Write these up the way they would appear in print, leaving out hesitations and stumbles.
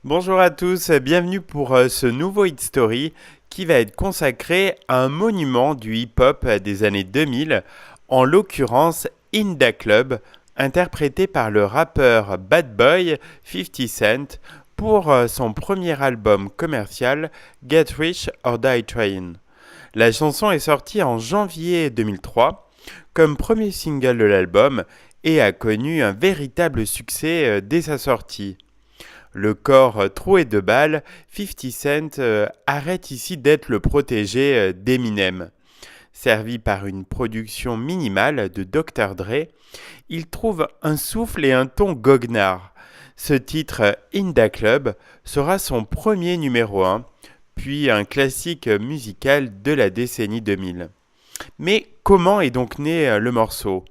Bonjour à tous, bienvenue pour ce nouveau Hit Story qui va être consacré à un monument du hip-hop des années 2000, en l'occurrence In Da Club, interprété par le rappeur Bad Boy 50 Cent pour son premier album commercial Get Rich or Die Trying. La chanson est sortie en janvier 2003 comme premier single de l'album et a connu un véritable succès dès sa sortie. Le corps troué de balles, 50 Cent arrête ici d'être le protégé d'Eminem. Servi par une production minimale de Dr. Dre, il trouve un souffle et un ton goguenard. Ce titre, In Da Club, sera son premier numéro 1, puis un classique musical de la décennie 2000. Mais comment est donc né le morceau ?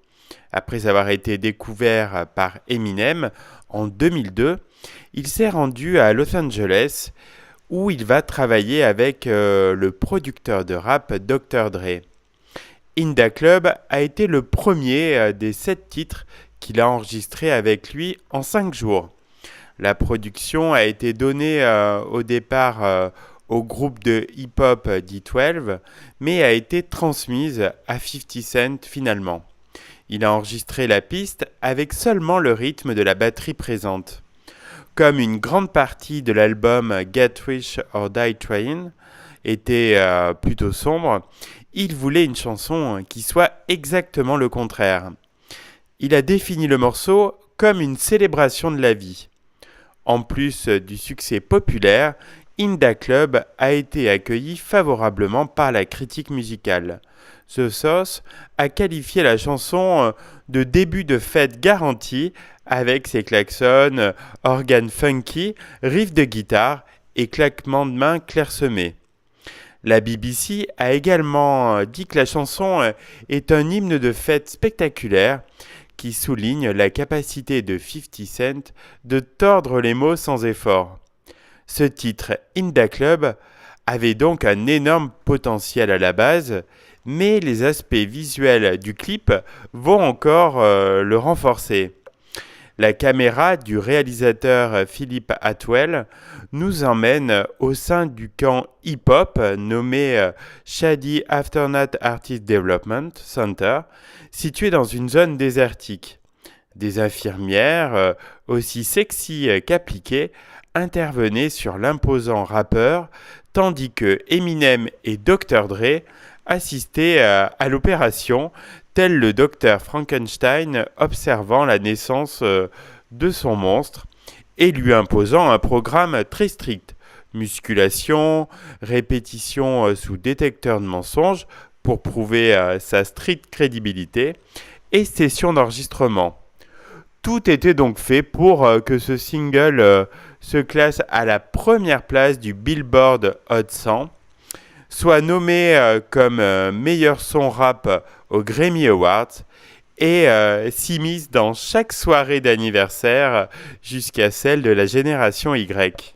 Après avoir été découvert par Eminem en 2002, il s'est rendu à Los Angeles où il va travailler avec le producteur de rap Dr. Dre. In Da Club a été le premier des 7 titres qu'il a enregistrés avec lui en 5 jours. La production a été donnée au départ au groupe de hip-hop D12, mais a été transmise à 50 Cent finalement. Il a enregistré la piste avec seulement le rythme de la batterie présente. Comme une grande partie de l'album Get Rich or Die Trying était plutôt sombre, il voulait une chanson qui soit exactement le contraire. Il a défini le morceau comme une célébration de la vie. En plus du succès populaire, In Da Club a été accueilli favorablement par la critique musicale. The Source a qualifié la chanson de début de fête garanti avec ses klaxons, organes funky, riffs de guitare et claquements de mains clairsemés. La BBC a également dit que la chanson est un hymne de fête spectaculaire qui souligne la capacité de 50 Cent de tordre les mots sans effort. Ce titre, In Da Club, avait donc un énorme potentiel à la base, mais les aspects visuels du clip vont encore le renforcer. La caméra du réalisateur Philip Atwell nous emmène au sein du camp hip-hop nommé Shady Aftermath Artist Development Center, situé dans une zone désertique. Des infirmières, aussi sexy qu'appliquées, intervenaient sur l'imposant rappeur, tandis que Eminem et Dr. Dre assistaient à l'opération, tel le docteur Frankenstein observant la naissance de son monstre et lui imposant un programme très strict. Musculation, répétition sous détecteur de mensonges pour prouver sa stricte crédibilité et session d'enregistrement. Tout était donc fait pour que ce single se classe à la première place du Billboard Hot 100, soit nommé comme meilleur son rap aux Grammy Awards et s'immisce dans chaque soirée d'anniversaire jusqu'à celle de la génération Y.